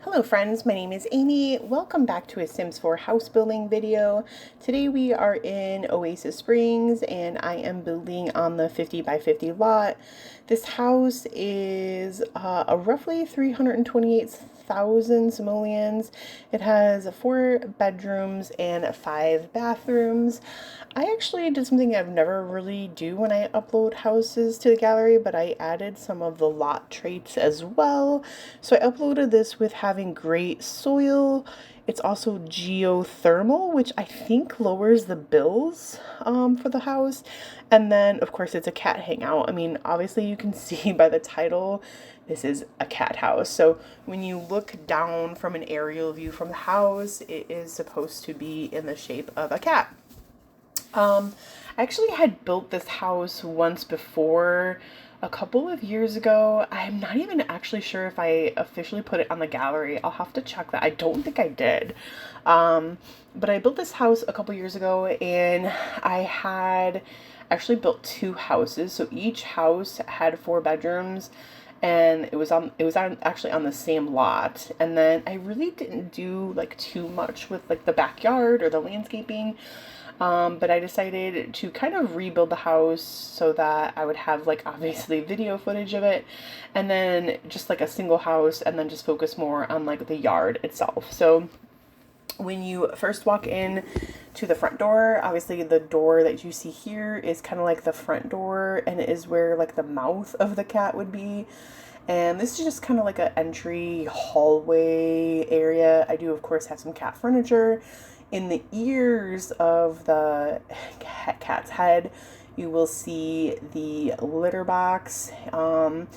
Hello friends, my name is Amy. Welcome back to a Sims 4 house building video. Today we are in Oasis Springs and I am building on the 50 by 50 lot. This house is a roughly 328,000 simoleons. It has 4 bedrooms and 5 bathrooms. I actually did something I've never really do when I upload houses to the gallery, but I added some of the lot traits as well. So I uploaded this with having great soil. It's also geothermal, which I think lowers the bills for the house. And then, of course, it's a cat hangout. I mean, obviously you can see by the title, this is a cat house. So when you look down from an aerial view from the house, it is supposed to be in the shape of a cat. I actually had built this house once before a couple of years ago. I'm not even actually sure if I officially put it on the gallery. I'll have to check that. I don't think I did. But I built this house a couple years ago and I had actually built 2 houses. So each house had 4 bedrooms and it was actually on the same lot. And then I really didn't do like too much with like the backyard or the landscaping. But I decided to kind of rebuild the house so that I would have like obviously video footage of it and then just like a single house and then just focus more on like the yard itself. So when you first walk in to the front door, obviously the door that you see here is kind of like the front door and it is where like the mouth of the cat would be. And this is just kind of like an entry hallway area. I do of course have some cat furniture. In the ears of the cat's head, you will see the litter box. And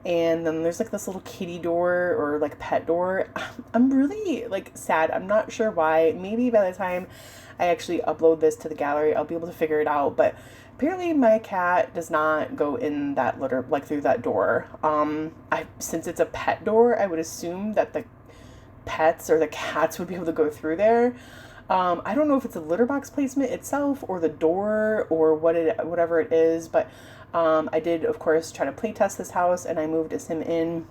then there's like this little kitty door or like pet door. I'm really like sad. I'm not sure why. Maybe by the time I actually upload this to the gallery, I'll be able to figure it out. But apparently my cat does not go in that litter, like through that door. Since it's a pet door, I would assume that the pets or the cats would be able to go through there. I don't know if it's a litter box placement itself or the door or whatever it is, but I did, of course, try to play test this house and I moved a sim in,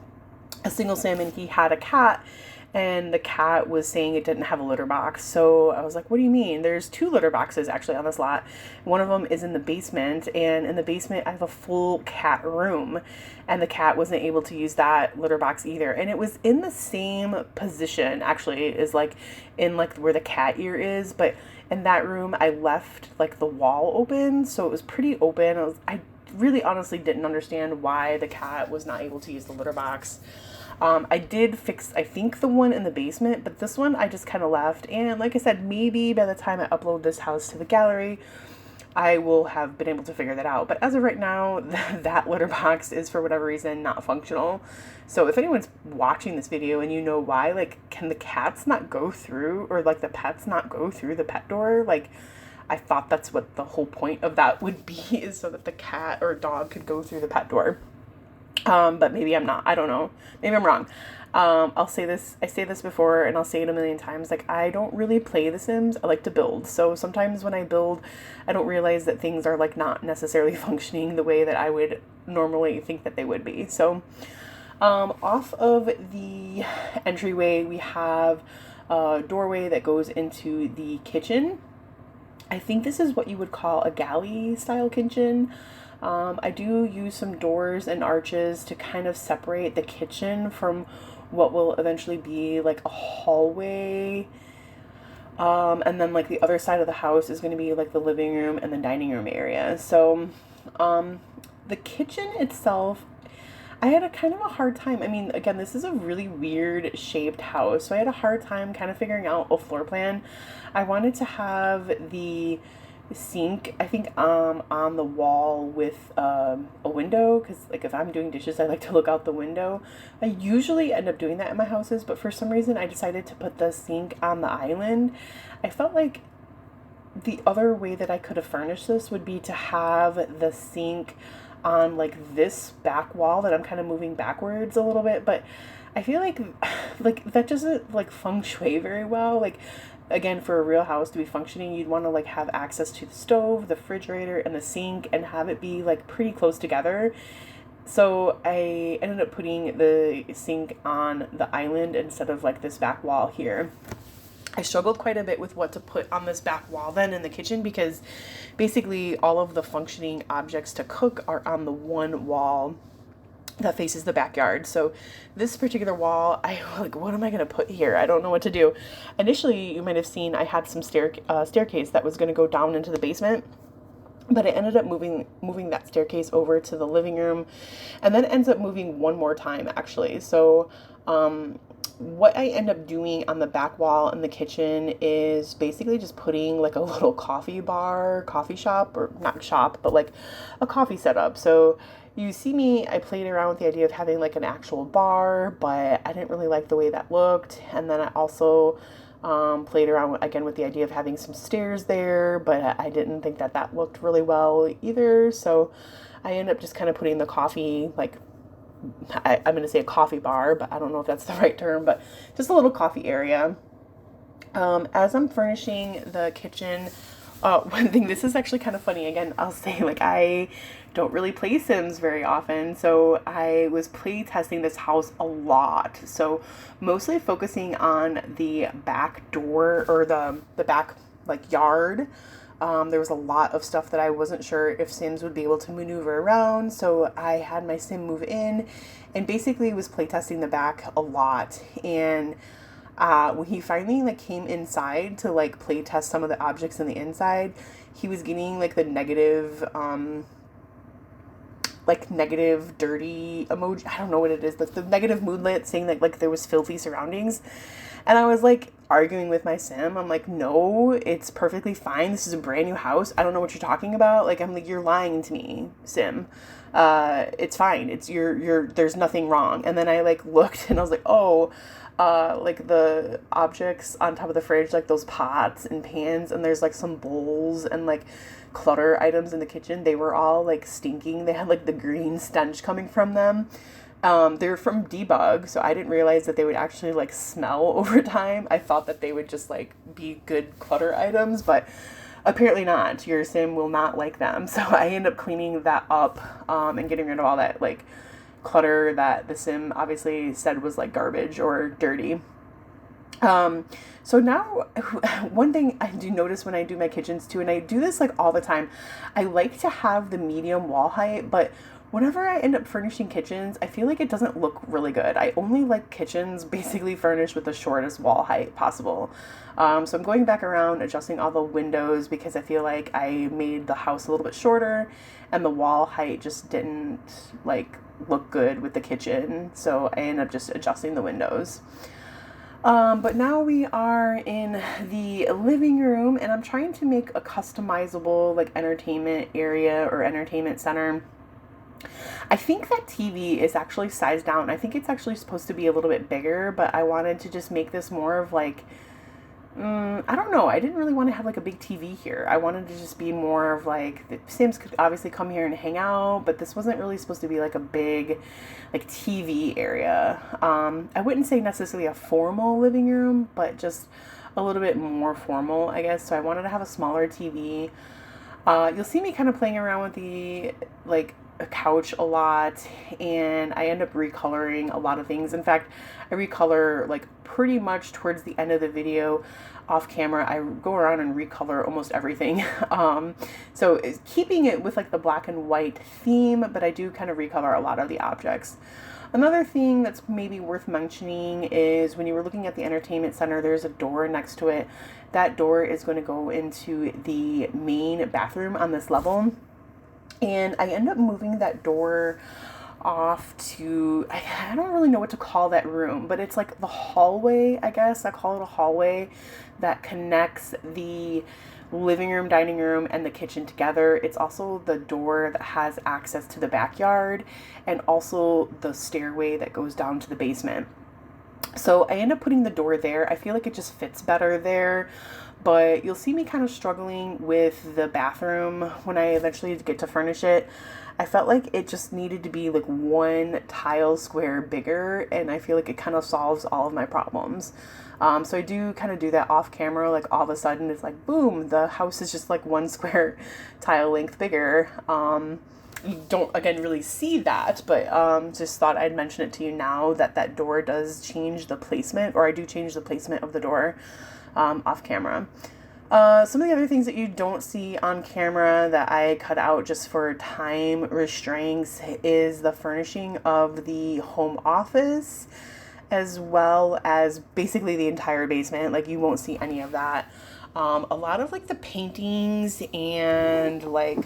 a single sim, and he had a cat and the cat was saying it didn't have a litter box. So I was like, what do you mean? There's 2 litter boxes actually on this lot. One of them is in the basement, and in the basement I have a full cat room and the cat wasn't able to use that litter box either. And it was in the same position actually as like in like where the cat ear is, but in that room I left like the wall open, so it was pretty open. I really honestly didn't understand why the cat was not able to use the litter box. I did fix, I think, the one in the basement, but this one I just kind of left. And like I said, maybe by the time I upload this house to the gallery, I will have been able to figure that out. But as of right now, that litter box is for whatever reason not functional. So if anyone's watching this video and you know why, like, can the cats not go through, or like the pets not go through the pet door? Like, I thought that's what the whole point of that would be, is so that the cat or dog could go through the pet door. But maybe I'm not. I don't know. Maybe I'm wrong. I say this before and I'll say it a million times. Like, I don't really play The Sims. I like to build. So sometimes when I build, I don't realize that things are like not necessarily functioning the way that I would normally think that they would be. So, off of the entryway, we have a doorway that goes into the kitchen. I think this is what you would call a galley style kitchen. I do use some doors and arches to kind of separate the kitchen from what will eventually be like a hallway. And then like the other side of the house is going to be like the living room and the dining room area. So the kitchen itself, I had a kind of a hard time. I mean, again, this is a really weird shaped house, so I had a hard time kind of figuring out a floor plan. I wanted to have the sink, I think, on the wall with a window, because like if I'm doing dishes, I like to look out the window. I usually end up doing that in my houses, but for some reason I decided to put the sink on the island. I felt like the other way that I could have furnished this would be to have the sink on like this back wall that I'm kind of moving backwards a little bit, but I feel like that doesn't like feng shui very well. Like, again, for a real house to be functioning, you'd want to like have access to the stove, the refrigerator, and the sink, and have it be like pretty close together. So I ended up putting the sink on the island instead of like this back wall here. I struggled quite a bit with what to put on this back wall then in the kitchen, because basically all of the functioning objects to cook are on the one wall that faces the backyard. So this particular wall, I like, what am I going to put here? I don't know what to do. Initially, you might have seen I had some staircase that was going to go down into the basement, but I ended up moving that staircase over to the living room, and then ends up moving one more time actually. So what I end up doing on the back wall in the kitchen is basically just putting like a little coffee shop, or not shop, but like a coffee setup. So you see me, I played around with the idea of having like an actual bar, but I didn't really like the way that looked. And then I also played around again with the idea of having some stairs there, but I didn't think that that looked really well either. So I ended up just kind of putting the coffee, like, I'm going to say a coffee bar, but I don't know if that's the right term, but just a little coffee area. As I'm furnishing the kitchen, one thing, this is actually kind of funny. Again, I'll say, like, I don't really play Sims very often, so I was play testing this house a lot. So mostly focusing on the back door, or the back like yard. There was a lot of stuff that I wasn't sure if Sims would be able to maneuver around, so I had my Sim move in and basically was playtesting the back a lot. And when he finally like came inside to like play test some of the objects in the inside, he was getting like the negative dirty emoji. I don't know what it is, like the negative moodlet saying that like there was filthy surroundings. And I was like arguing with my Sim. I'm like, no, it's perfectly fine. This is a brand new house. I don't know what you're talking about. Like, I'm like, you're lying to me, Sim. It's fine. It's there's nothing wrong. And then I like looked and I was like, oh, like the objects on top of the fridge, like those pots and pans, and there's like some bowls and like clutter items in the kitchen. They were all like stinking. They had like the green stench coming from them. They're from debug, so I didn't realize that they would actually like smell over time. I thought that they would just like be good clutter items, but apparently not. Your Sim will not like them. So I end up cleaning that up, and getting rid of all that like clutter that the Sim obviously said was like garbage or dirty. So now, one thing I do notice when I do my kitchens too, and I do this like all the time, I like to have the medium wall height, but whenever I end up furnishing kitchens, I feel like it doesn't look really good. I only like kitchens basically furnished with the shortest wall height possible. So I'm going back around, adjusting all the windows, because I feel like I made the house a little bit shorter and the wall height just didn't like look good with the kitchen. So I end up just adjusting the windows. But now we are in the living room, and I'm trying to make a customizable like entertainment area or entertainment center. I think that TV is actually sized down. I think it's actually supposed to be a little bit bigger, but I wanted to just make this more of like, I don't know. I didn't really want to have like a big TV here. I wanted to just be more of like, the Sims could obviously come here and hang out, but this wasn't really supposed to be like a big like TV area. I wouldn't say necessarily a formal living room, but just a little bit more formal, I guess. So I wanted to have a smaller TV. You'll see me kind of playing around with the like a couch a lot, and I end up recoloring a lot of things. In fact, I recolor like pretty much towards the end of the video. Off camera, I go around and recolor almost everything. So keeping it with like the black and white theme, but I do kind of recolor a lot of the objects. Another thing that's maybe worth mentioning is when you were looking at the entertainment center, there's a door next to it. That door is going to go into the main bathroom on this level. And I end up moving that door off to, I don't really know what to call that room, but it's like the hallway, I guess. I call it a hallway that connects the living room, dining room, and the kitchen together. It's also the door that has access to the backyard, and also the stairway that goes down to the basement. So I end up putting the door there. I feel like it just fits better there. But you'll see me kind of struggling with the bathroom when I eventually get to furnish it. I felt like it just needed to be like one tile square bigger, and I feel like it kind of solves all of my problems. So I do kind of do that off camera, like all of a sudden it's like, boom, the house is just like one square tile length bigger. don't, again, really see that, but just thought I'd mention it to you now that that door does change the placement, or I do change the placement of the door off camera. Some of the other things that you don't see on camera that I cut out just for time restraints is the furnishing of the home office, as well as basically the entire basement. Like, you won't see any of that. A lot of like the paintings and like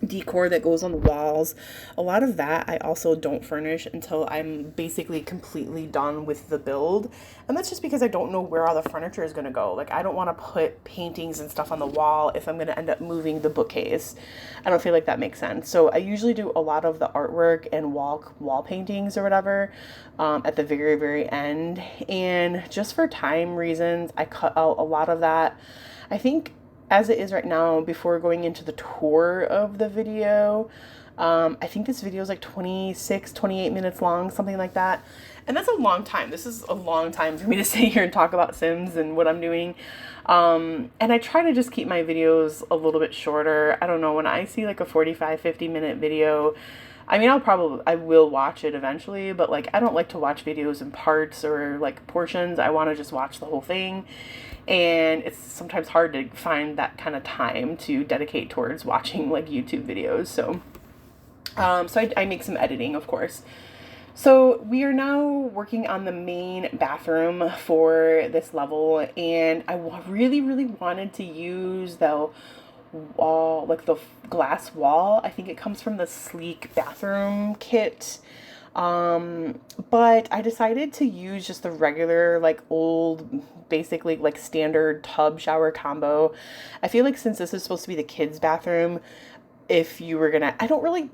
decor that goes on the walls, a lot of that I also don't furnish until I'm basically completely done with the build. And that's just because I don't know where all the furniture is going to go. Like, I don't want to put paintings and stuff on the wall if I'm going to end up moving the bookcase. I don't feel like that makes sense. So I usually do a lot of the artwork and wall paintings or whatever at the very, very end. And just for time reasons, I cut out a lot of that. I think as it is right now, before going into the tour of the video, I think this video is like 28 minutes long, something like that. And that's a long time. This is a long time for me to sit here and talk about Sims and what I'm doing. And I try to just keep my videos a little bit shorter. I don't know, when I see like a 45, 50-minute video, I mean, I will watch it eventually, but like, I don't like to watch videos in parts or like portions. I want to just watch the whole thing. And it's sometimes hard to find that kind of time to dedicate towards watching like YouTube videos. So, I make some editing, of course. So we are now working on the main bathroom for this level, and I really, really wanted to use the wall, like the glass wall. I think it comes from the Sleek bathroom kit. But I decided to use just the regular, like old, basically like standard tub shower combo. I feel like since this is supposed to be the kids' bathroom, if you were gonna, I don't really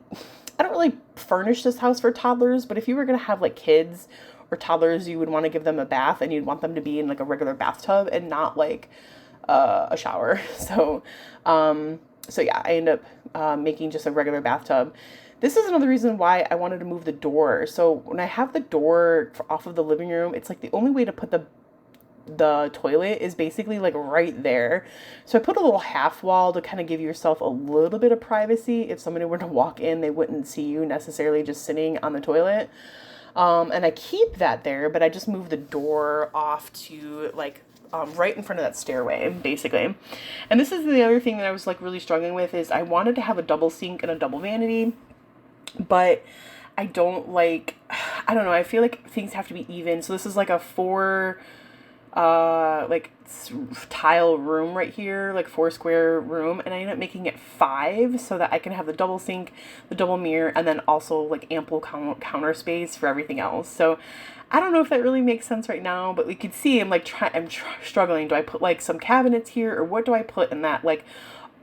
furnish this house for toddlers, but if you were gonna have like kids or toddlers, you would want to give them a bath and you'd want them to be in like a regular bathtub and not like a shower. So yeah, I end up making just a regular bathtub. This is another reason why I wanted to move the door. So when I have the door off of the living room, it's like the only way to put the toilet is basically like right there. So I put a little half wall to kind of give yourself a little bit of privacy. If somebody were to walk in, they wouldn't see you necessarily just sitting on the toilet. And I keep that there, but I just move the door off to like right in front of that stairway, basically. And this is the other thing that I was like really struggling with, is I wanted to have a double sink and a double vanity, but I don't like, I don't know, I feel like things have to be even. So this is like a 4 like tile room right here, like 4 square room, and I ended up making it 5 so that I can have the double sink, the double mirror, and then also like ample counter space for everything else. So I don't know if that really makes sense right now, but we could see I'm like struggling. Do I put like some cabinets here, or what do I put in that like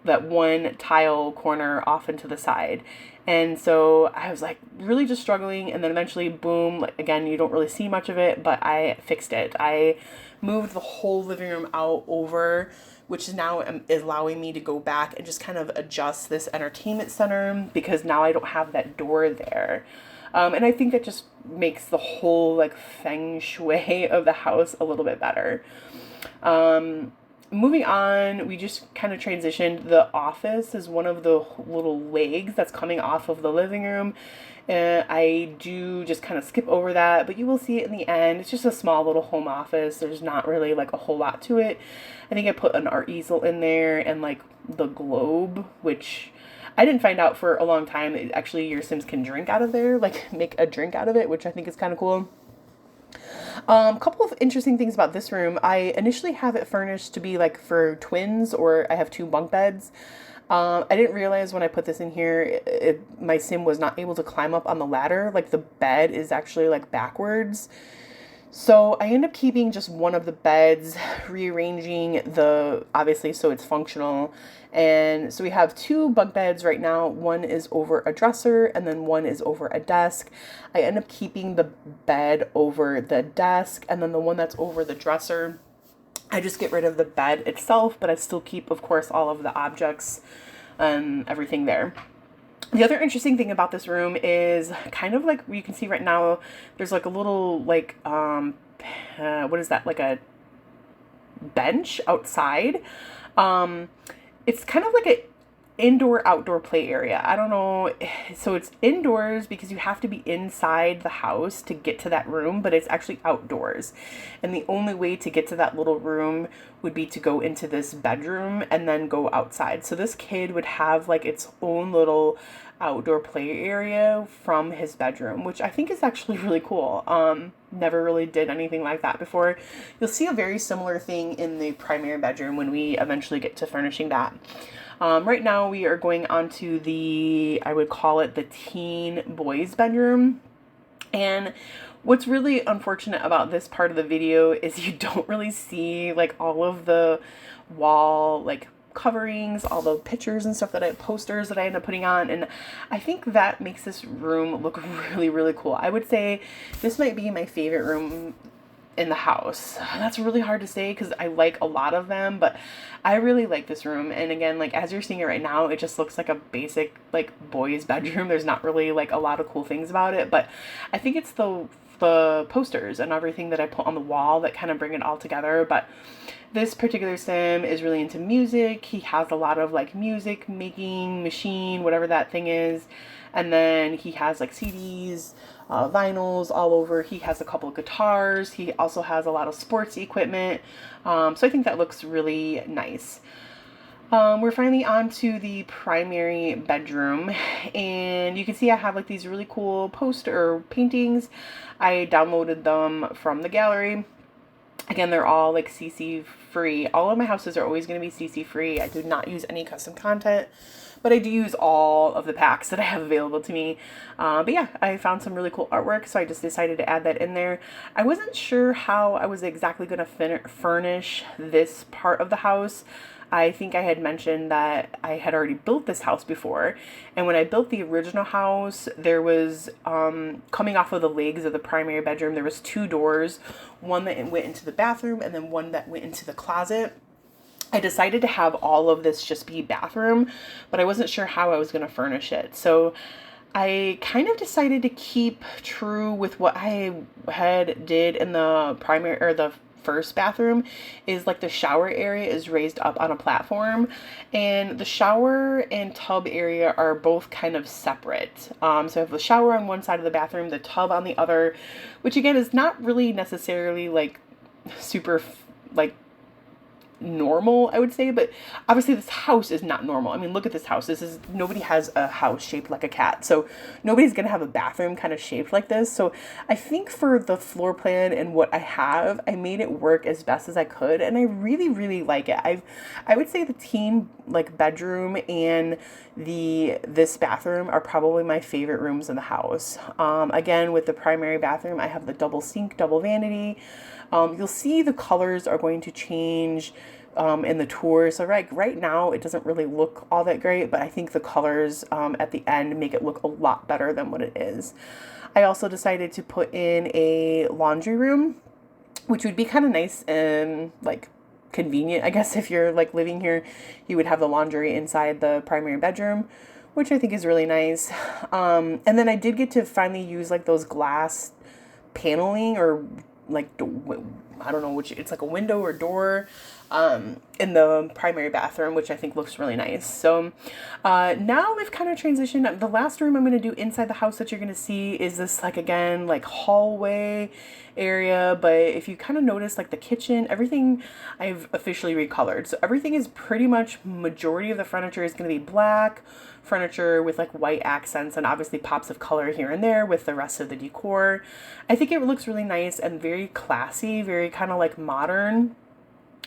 that one tile corner off into the side? And so I was like really just struggling, and then eventually, boom, like, again, you don't really see much of it, but I fixed it. I moved the whole living room out over, which is now is allowing me to go back and just kind of adjust this entertainment center, because now I don't have that door there. And I think that just makes the whole like feng shui of the house a little bit better. Moving on, we just kind of transitioned. The office is one of the little legs that's coming off of the living room. I do just kind of skip over that, but you will see it in the end. It's just a small little home office. There's not really like a whole lot to it. I think I put an art easel in there and like the globe, which I didn't find out for a long time. Actually, your Sims can drink out of there, like make a drink out of it, which I think is kind of cool. A couple of interesting things about this room. I initially have it furnished to be like for twins, or I have 2 bunk beds. I didn't realize when I put this in here, my Sim was not able to climb up on the ladder. Like the bed is actually like backwards. So I end up keeping just one of the beds, rearranging obviously so it's functional. And so we have 2 bunk beds right now. One is over a dresser and then one is over a desk. I end up keeping the bed over the desk, and then the one that's over the dresser, I just get rid of the bed itself, but I still keep, of course, all of the objects and everything there. The other interesting thing about this room is kind of like you can see right now, there's like a little like, what is that? Like a bench outside. It's kind of like indoor outdoor play area. I don't know. So it's indoors because you have to be inside the house to get to that room, but it's actually outdoors. And the only way to get to that little room would be to go into this bedroom and then go outside. So this kid would have like its own little outdoor play area from his bedroom, which I think is actually really cool. Never really did anything like that before. You'll see a very similar thing in the primary bedroom when we eventually get to furnishing that. Right now we are going on to the, I would call it the teen boys bedroom. And what's really unfortunate about this part of the video is you don't really see like all of the wall like coverings, all the pictures and stuff posters that I end up putting on, and I think that makes this room look really, really cool. I would say this might be my favorite room in the house. That's really hard to say because I like a lot of them, but I really like this room. And again, like as you're seeing it right now, it just looks like a basic like boys bedroom. There's not really like a lot of cool things about it, but I think it's the posters and everything that I put on the wall that kind of bring it all together. But this particular sim is really into music. He has a lot of like music making machine, whatever that thing is. And then he has like CDs, vinyls all over. He has a couple of guitars. He also has a lot of sports equipment. So I think that looks really nice. We're finally on to the primary bedroom, and you can see I have like these really cool poster paintings. I downloaded them from the gallery. Again, they're all like CC free. All of my houses are always going to be CC free. I do not use any custom content, but I do use all of the packs that I have available to me. But yeah, I found some really cool artwork, so I just decided to add that in there. I wasn't sure how I was exactly going to furnish this part of the house. I think I had mentioned that I had already built this house before, and when I built the original house, there was, coming off of the legs of the primary bedroom, there was two doors, one that went into the bathroom and then one that went into the closet. I decided to have all of this just be bathroom, but I wasn't sure how I was going to furnish it. So I kind of decided to keep true with what I had did in the primary or the first bathroom. Is like the shower area is raised up on a platform, and the shower and tub area are both kind of separate. So I have the shower on one side of the bathroom, the tub on the other, which again is not really necessarily like super like normal, I would say, but obviously this house is not normal. I mean, look at this house. Nobody has a house shaped like a cat, so nobody's gonna have a bathroom kind of shaped like this. So I think for the floor plan and what I have, I made it work as best as I could, and I really, really like it. I would say the teen like bedroom and this bathroom are probably my favorite rooms in the house. Again, with the primary bathroom, I have the double sink, double vanity. You'll see the colors are going to change in the tour. So right now it doesn't really look all that great, but I think the colors at the end make it look a lot better than what it is. I also decided to put in a laundry room, which would be kind of nice and like convenient. I guess if you're like living here, you would have the laundry inside the primary bedroom, which I think is really nice. And then I did get to finally use like those glass paneling, or like, I don't know which, it's like a window or door in the primary bathroom, which I think looks really nice. So now we've kind of transitioned. The last room I'm going to do inside the house that you're going to see is this, like, again, like hallway area. But if you kind of notice, like the kitchen, everything I've officially recolored. So everything is pretty much, majority of the furniture is going to be black furniture with like white accents, and obviously pops of color here and there with the rest of the decor. I think it looks really nice and very classy, very kind of like modern,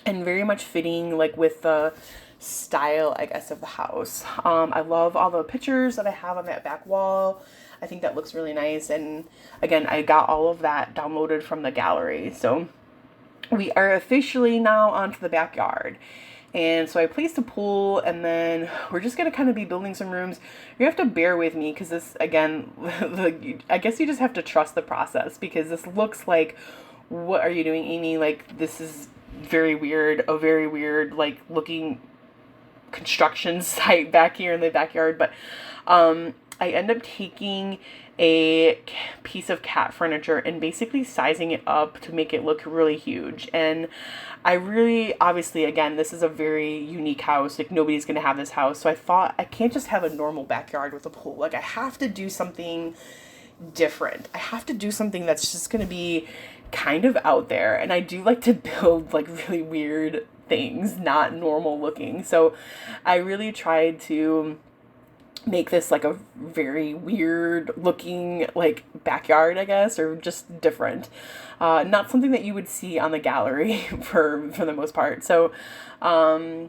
and very much fitting like with the style, I guess, of the house. I love all the pictures that I have on that back wall. I think that looks really nice, and again, I got all of that downloaded from the gallery. So we are officially now onto the backyard. And so I placed a pool, and then we're just going to kind of be building some rooms. You have to bear with me because this, again, I guess you just have to trust the process, because this looks like, what are you doing, Amy? Like, this is very weird, a very weird, like, looking construction site back here in the backyard. But I end up taking a piece of cat furniture and basically sizing it up to make it look really huge. And I really, obviously, again, this is a very unique house. Like, nobody's going to have this house. So I thought, I can't just have a normal backyard with a pool. Like, I have to do something different. I have to do something that's just going to be kind of out there. And I do like to build like really weird things, not normal looking. So I really tried to make this like a very weird looking like backyard, I guess, or just different. Not something that you would see on the gallery for the most part. So yeah,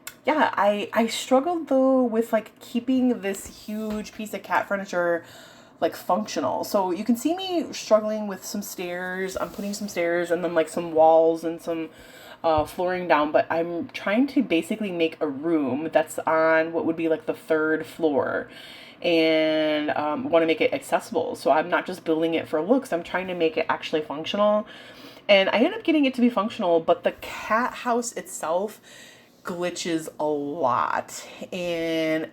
I struggled though with like keeping this huge piece of cat furniture like functional. So you can see me struggling with some stairs. I'm putting some stairs and then like some walls and some flooring down, but I'm trying to basically make a room that's on what would be like the third floor, and want to make it accessible. So I'm not just building it for looks, I'm trying to make it actually functional. And I end up getting it to be functional, but the cat house itself glitches a lot. And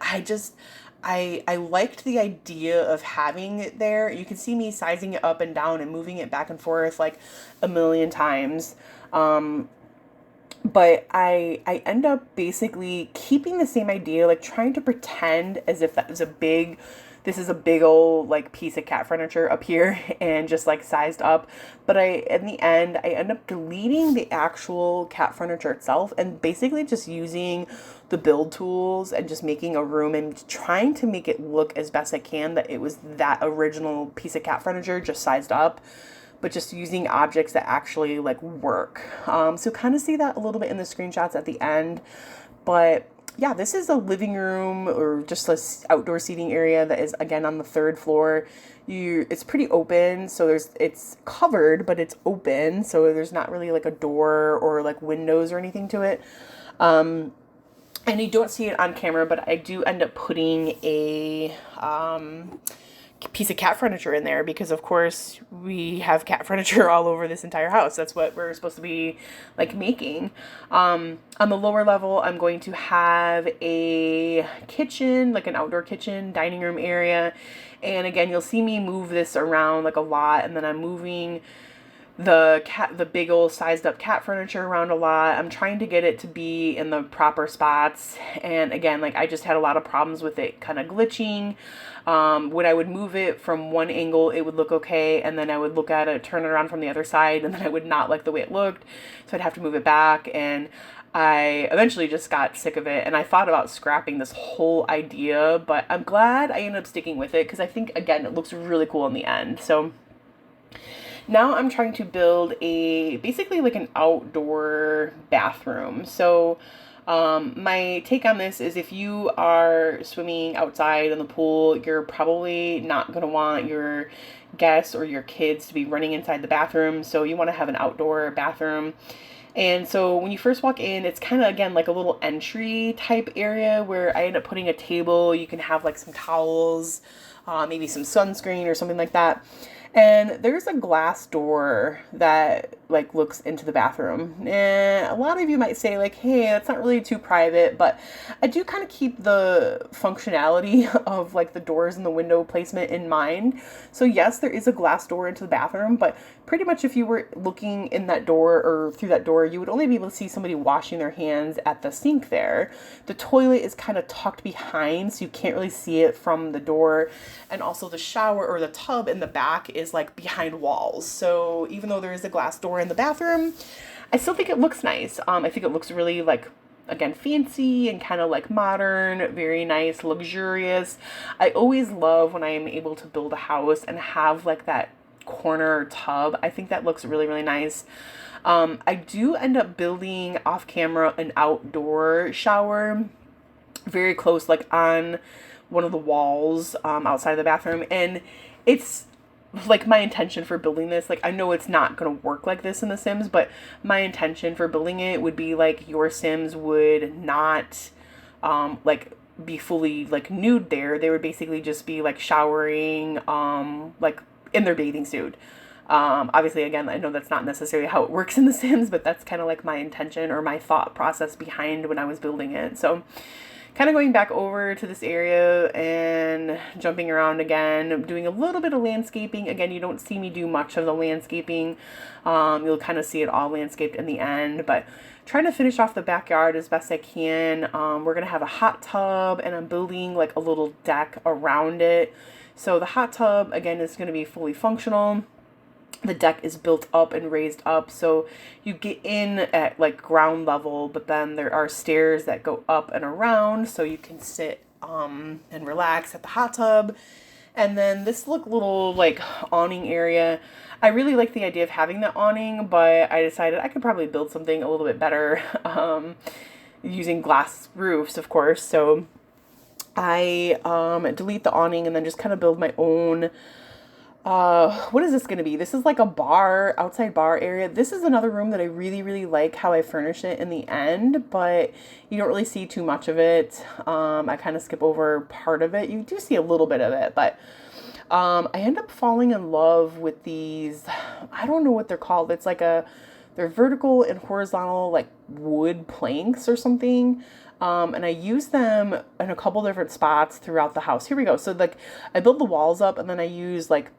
I liked the idea of having it there. You can see me sizing it up and down and moving it back and forth like a million times. But I end up basically keeping the same idea, like trying to pretend as if this is a big old like piece of cat furniture up here and just like sized up. But in the end, I end up deleting the actual cat furniture itself and basically just using the build tools and just making a room and trying to make it look as best I can that it was that original piece of cat furniture just sized up, but just using objects that actually like work. So kind of see that a little bit in the screenshots at the end. But yeah, this is a living room or just a outdoor seating area that is again on the third floor. It's pretty open, so it's covered, but it's open, so there's not really like a door or like windows or anything to it. And you don't see it on camera, but I do end up putting a piece of cat furniture in there because of course we have cat furniture all over this entire house. That's what we're supposed to be like making. On the lower level, I'm going to have a kitchen, like an outdoor kitchen, dining room area. And again, you'll see me move this around like a lot, and then I'm moving the big old sized up cat furniture around a lot. I'm trying to get it to be in the proper spots. And again, like I just had a lot of problems with it kind of glitching. When I would move it from one angle, it would look okay. And then I would look at it, turn it around from the other side, and then I would not like the way it looked. So I'd have to move it back. And I eventually just got sick of it. And I thought about scrapping this whole idea, but I'm glad I ended up sticking with it because I think, again, it looks really cool in the end. So now I'm trying to build basically like an outdoor bathroom. So my take on this is if you are swimming outside in the pool, you're probably not going to want your guests or your kids to be running inside the bathroom. So you want to have an outdoor bathroom. And so when you first walk in, it's kind of, again, like a little entry type area where I end up putting a table. You can have like some towels, maybe some sunscreen or something like that. And there's a glass door that like looks into the bathroom. And a lot of you might say like, hey, that's not really too private, but I do kind of keep the functionality of like the doors and the window placement in mind. So yes, there is a glass door into the bathroom, but pretty much if you were looking in that door or through that door, you would only be able to see somebody washing their hands at the sink there. The toilet is kind of tucked behind, so you can't really see it from the door. And also the shower or the tub in the back is like behind walls. So even though there is a glass door in the bathroom, I still think it looks nice. I think it looks really like, again, fancy and kind of like modern, very nice, luxurious. I always love when I am able to build a house and have like that corner tub. I think that looks really, really nice. I do end up building off camera an outdoor shower very close, like on one of the walls outside the bathroom. And it's like my intention for building this, like I know it's not going to work like this in The Sims, but my intention for building it would be like your Sims would not like be fully like nude there. They would basically just be like showering like in their bathing suit. Obviously, again, I know that's not necessarily how it works in The Sims, but that's kind of like my intention or my thought process behind when I was building it. So kind of going back over to this area and jumping around again. I'm doing a little bit of landscaping. Again, you don't see me do much of the landscaping. You'll kind of see it all landscaped in the end, but trying to finish off the backyard as best I can. We're going to have a hot tub, and I'm building like a little deck around it. So the hot tub, again, is going to be fully functional. The deck is built up and raised up, so you get in at like ground level, but then there are stairs that go up and around, so you can sit and relax at the hot tub. And then this little like awning area, I really like the idea of having that awning, but I decided I could probably build something a little bit better using glass roofs, of course. So I delete the awning and then just kind of build my own. What is this going to be? This is like a bar, outside bar area. This is another room that I really, really like how I furnish it in the end, but you don't really see too much of it. I kind of skip over part of it. You do see a little bit of it, but I end up falling in love with these, I don't know what they're called. It's like they're vertical and horizontal, like wood planks or something. And I use them in a couple different spots throughout the house. Here we go. So like I build the walls up, and then I use like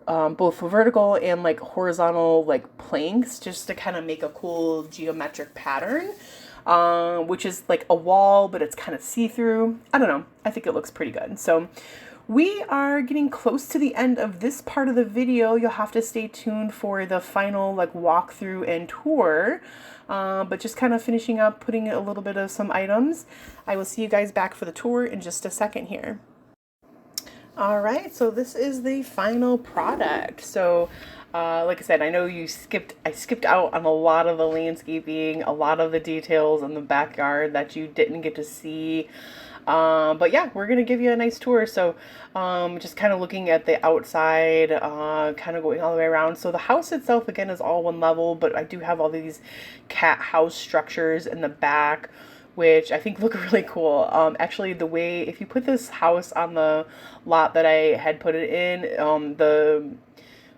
both vertical and like horizontal like planks just to kind of make a cool geometric pattern, which is like a wall, but it's kind of see-through. I don't know. I think it looks pretty good. So we are getting close to the end of this part of the video. You'll have to stay tuned for the final like walkthrough and tour. But just kind of finishing up, putting a little bit of some items. I will see you guys back for the tour in just a second here. All right, so this is the final product. So, like I said, I know I skipped out on a lot of the landscaping, a lot of the details in the backyard that you didn't get to see. But yeah, we're going to give you a nice tour. So, just kind of looking at the outside, kind of going all the way around. So the house itself, again, is all one level, but I do have all these cat house structures in the back, which I think look really cool. Actually, the way, if you put this house on the lot that I had put it in,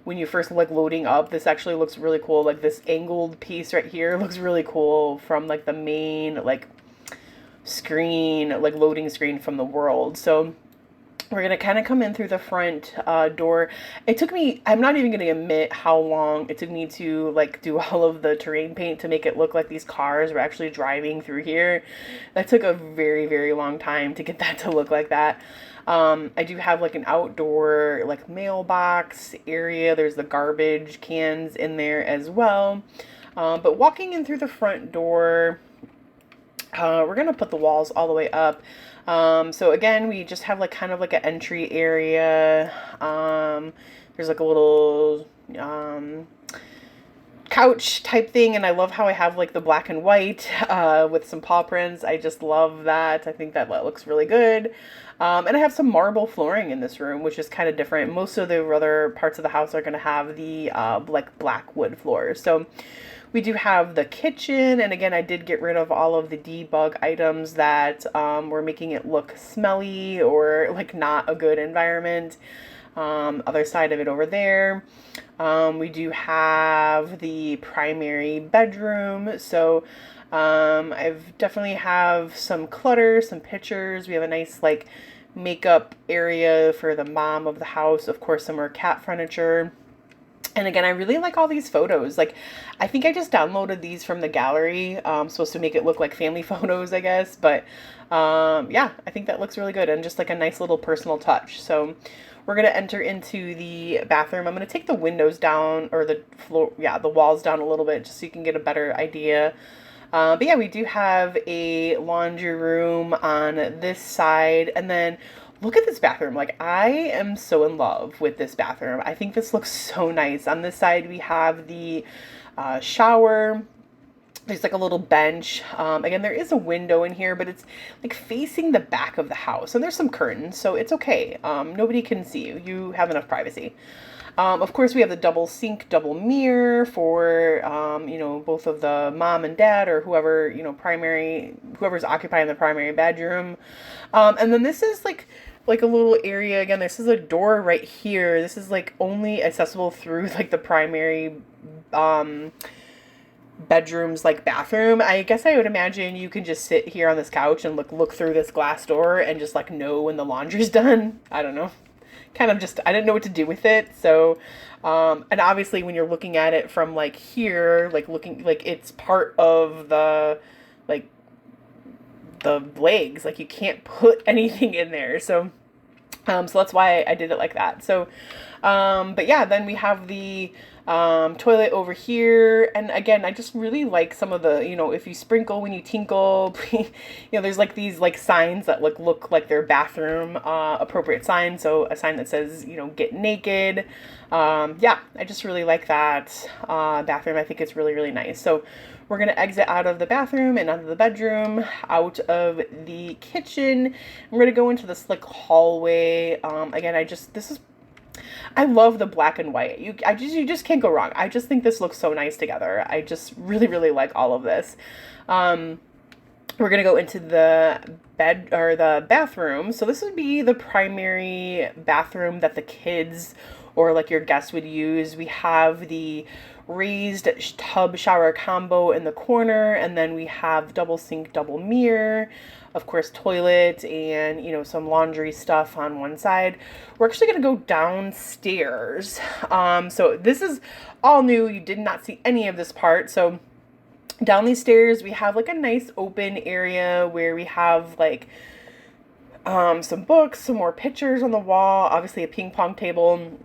when you first like loading up, this actually looks really cool. Like this angled piece right here looks really cool from like the main like screen, like loading screen from the world. So we're going to kind of come in through the front door. It took me, I'm not even going to admit how long it took me to like do all of the terrain paint to make it look like these cars were actually driving through here. That took a very, very long time to get that to look like that. I do have like an outdoor like mailbox area. There's the garbage cans in there as well. But walking in through the front door, we're going to put the walls all the way up. So again, we just have like kind of like an entry area. There's like a little, couch type thing. And I love how I have like the black and white, with some paw prints. I just love that. I think that looks really good. And I have some marble flooring in this room, which is kind of different. Most of the other parts of the house are going to have the, like black wood floors. So we do have the kitchen, and again, I did get rid of all of the debug items that were making it look smelly or like not a good environment. Other side of it over there. We do have the primary bedroom. So I've definitely have some clutter, some pictures. We have a nice like makeup area for the mom of the house. Of course, some more cat furniture. And again, I really like all these photos. Like, I think I just downloaded these from the gallery. Supposed to make it look like family photos, I guess. But yeah, I think that looks really good and just like a nice little personal touch. So we're going to enter into the bathroom. I'm going to take the windows down, or the floor, yeah, the walls down a little bit just so you can get a better idea. But yeah, we do have a laundry room on this side, and then look at this bathroom. Like, I am so in love with this bathroom. I think this looks so nice. On this side, we have the shower. There's like a little bench. Again, there is a window in here, but it's like facing the back of the house, and there's some curtains, so it's okay. Nobody can see you. You have enough privacy. Of course, we have the double sink, double mirror for, you know, both of the mom and dad, or whoever, you know, whoever's occupying the primary bedroom. And then this is like a little area. Again, this is a door right here. This is like only accessible through like the primary, bedroom's like bathroom. I guess I would imagine you can just sit here on this couch and look through this glass door and just like know when the laundry's done. I don't know. Kind of just, I didn't know what to do with it. So, and obviously when you're looking at it from like here, like looking, like it's part of like the legs, like you can't put anything in there. So that's why I did it like that. So, but yeah, then we have the toilet over here. And again, I just really like some of the, if you sprinkle when you tinkle, there's like these like signs that look like they're bathroom appropriate signs. So a sign that says, get naked. Yeah, I just really like that bathroom. I think it's really, really nice. So we're going to exit out of the bathroom and out of the bedroom, out of the kitchen. We're going to go into this like hallway. Again, I love the black and white. You just can't go wrong. I just think this looks so nice together. I just really, really like all of this. We're going to go into the bed or the bathroom. So this would be the primary bathroom that the kids or like your guests would use. We have the raised tub shower combo in the corner, and then we have double sink, double mirror, of course toilet, and some laundry stuff on one side. We're actually going to go downstairs. So this is all new. You did not see any of this part. So down these stairs we have like a nice open area where we have like some books, some more pictures on the wall, obviously a ping pong table.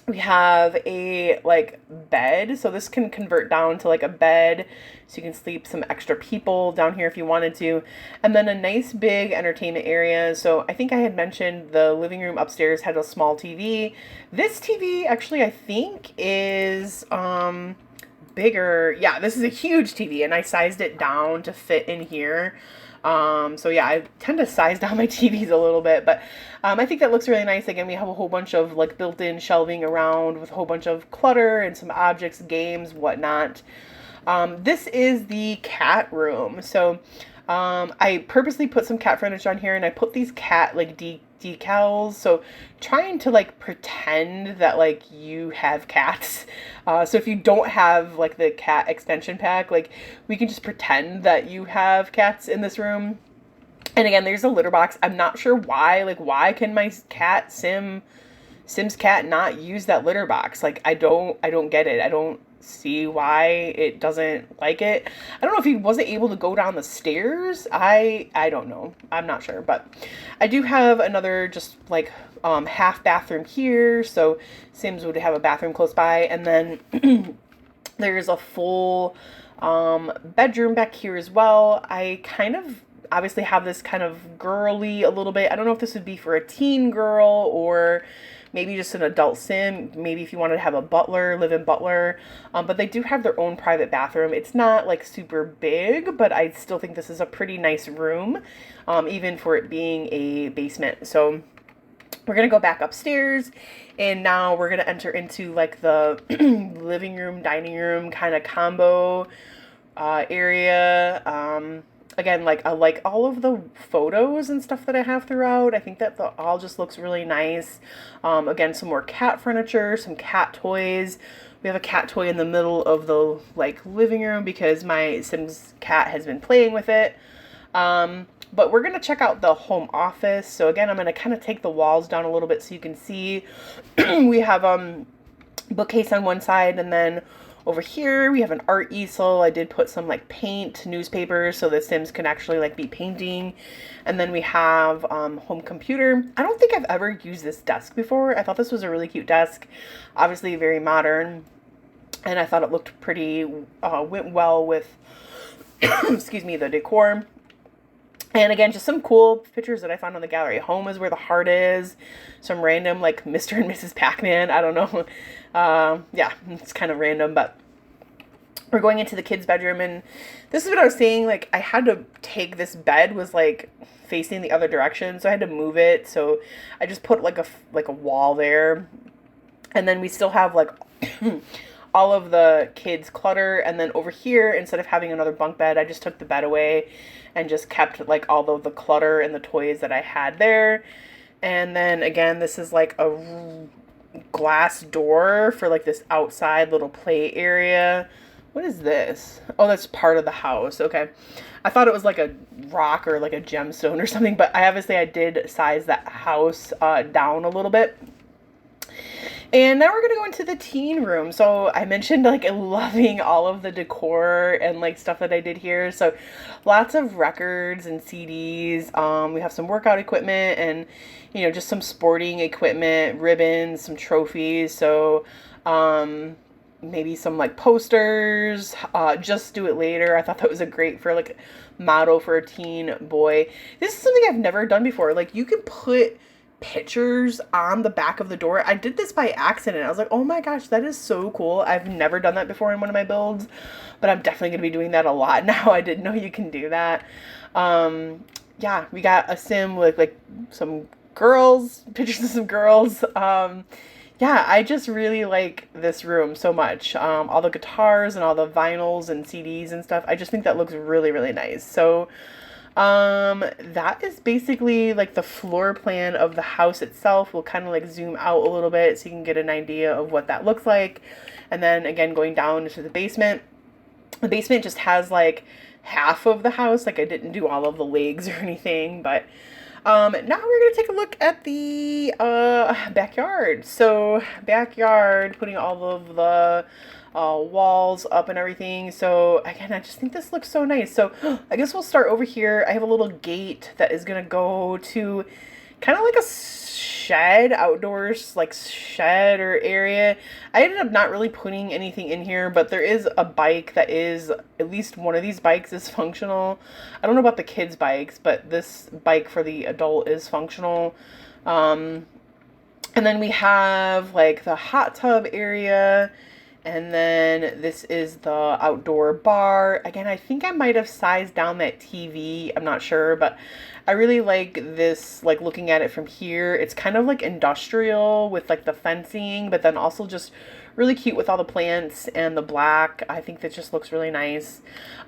We have a like bed, so this can convert down to like a bed, so you can sleep some extra people down here if you wanted to. And then a nice big entertainment area. So I think I had mentioned the living room upstairs had a small TV. This TV actually I think is bigger. Yeah, this is a huge TV, and I sized it down to fit in here. So yeah, I tend to size down my TVs a little bit, but I think that looks really nice. Again, we have a whole bunch of like built-in shelving around with a whole bunch of clutter and some objects, games, whatnot. This is the cat room. So I purposely put some cat furniture on here, and I put these cat like decals, so trying to like pretend that like you have cats. So if you don't have like the cat extension pack, like we can just pretend that you have cats in this room. And again, there's a litter box. I'm not sure why, like why can my cat Sim's cat not use that litter box? Like I don't get it. I don't see why it doesn't like it. I don't know if he wasn't able to go down the stairs. I don't know. I'm not sure, but I do have another just like half bathroom here, so Sims would have a bathroom close by, and then there's a full bedroom back here as well. I kind of obviously have this kind of girly a little bit. I don't know if this would be for a teen girl or maybe just an adult sim, maybe if you wanted to have a butler, live-in butler, but they do have their own private bathroom. It's not like super big, but I still think this is a pretty nice room, even for it being a basement. So we're going to go back upstairs, and now we're going to enter into like the living room, dining room kind of combo area. Again, like I like all of the photos and stuff that I have throughout. I think that all just looks really nice. Again, some more cat furniture, some cat toys. We have a cat toy in the middle of the like living room because my Sims cat has been playing with it. But we're going to check out the home office. So again, I'm going to kind of take the walls down a little bit so you can see. We have bookcase on one side, and then over here we have an art easel. I did put some like paint newspapers so the Sims can actually like be painting. And then we have home computer. I don't think I've ever used this desk before. I thought this was a really cute desk, obviously very modern, and I thought it looked pretty went well with excuse me, the decor. And again, just some cool pictures that I found on the gallery. Home is where the heart is. Some random like Mr. and Mrs. Pac-Man. I don't know. Yeah, it's kind of random, but we're going into the kids' bedroom, and this is what I was saying. Like I had to take this bed was like facing the other direction, so I had to move it. So I just put like a wall there, and then we still have like all of the kids' clutter. And then over here, instead of having another bunk bed, I just took the bed away and just kept like all of the clutter and the toys that I had there. And then again, this is like a glass door for like this outside little play area What is this? Oh, that's part of the house. Okay. I thought it was like a rock or like a gemstone or something, but I did size that house down a little bit. And now we're gonna go into the teen room. So I mentioned like loving all of the decor and like stuff that I did here. So lots of records and CDs. We have some workout equipment and just some sporting equipment, ribbons, some trophies. So maybe some like posters. Just do it later. I thought that was a great for like motto for a teen boy. This is something I've never done before. Like you can put pictures on the back of the door. I did this by accident. I was like, oh my gosh, that is so cool. I've never done that before in one of my builds, but I'm definitely going to be doing that a lot now. I didn't know you can do that. Yeah, we got a sim with like some girls, pictures of some girls. Yeah, I just really like this room so much. All the guitars and all the vinyls and CDs and stuff. I just think that looks really, really nice. So that is basically like the floor plan of the house itself. We'll kind of like zoom out a little bit so you can get an idea of what that looks like. And then again, going down into the basement. The basement just has like half of the house. Like I didn't do all of the legs or anything, but now we're going to take a look at the backyard. So backyard, putting all of the walls up and everything. So again, I just think this looks so nice. So I guess we'll start over here. I have a little gate that is going to go to kind of like a shed, outdoors, like shed or area. I ended up not really putting anything in here, but there is a bike that is, at least one of these bikes is functional. I don't know about the kids' bikes, but this bike for the adult is functional. And then we have like the hot tub area. And then this is the outdoor bar. Again, I think I might have sized down that TV. I'm not sure, but I really like this, like looking at it from here. It's kind of like industrial with like the fencing, but then also just really cute with all the plants and the black. I think that just looks really nice.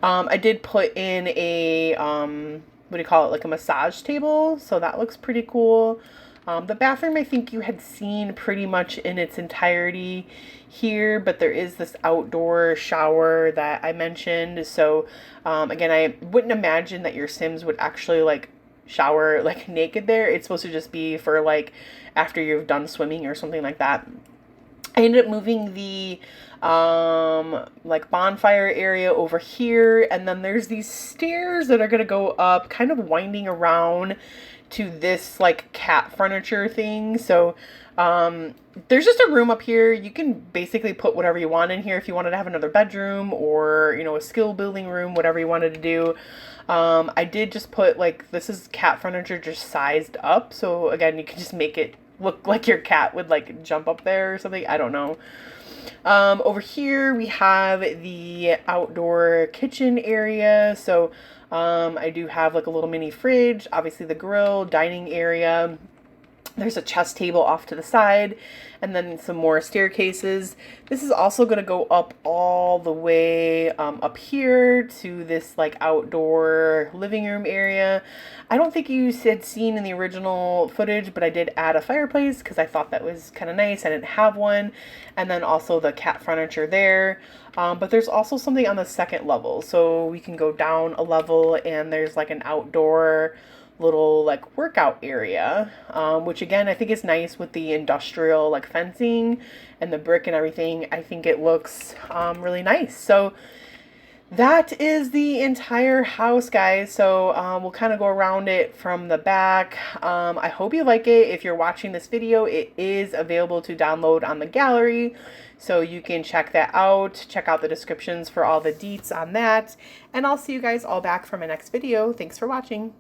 I did put in a, what do you call it? Like a massage table. So that looks pretty cool. The bathroom, I think you had seen pretty much in its entirety here, but there is this outdoor shower that I mentioned. So, again, I wouldn't imagine that your Sims would actually like shower like naked there. It's supposed to just be for like after you've done swimming or something like that. I ended up moving the like bonfire area over here, and then there's these stairs that are going to go up, kind of winding around to this like cat furniture thing. So there's just a room up here. You can basically put whatever you want in here. If you wanted to have another bedroom or a skill building room, whatever you wanted to do. I did just put like, this is cat furniture just sized up, so again you can just make it look like your cat would like jump up there or something. I don't know. Over here we have the outdoor kitchen area. So I do have like a little mini fridge, obviously the grill, dining area. There's a chess table off to the side, and then some more staircases. This is also going to go up all the way up here to this like outdoor living room area. I don't think you had seen in the original footage, but I did add a fireplace because I thought that was kind of nice. I didn't have one. And then also the cat furniture there. But there's also something on the second level. So we can go down a level and there's like an outdoor little like workout area, which again I think is nice with the industrial like fencing and the brick and everything. I think it looks really nice. So that is the entire house, guys. So we'll kind of go around it from the back. I hope you like it. If you're watching this video, it is available to download on the gallery, so you can check that out. Check out the descriptions for all the deets on that, and I'll see you guys all back for my next video. Thanks for watching.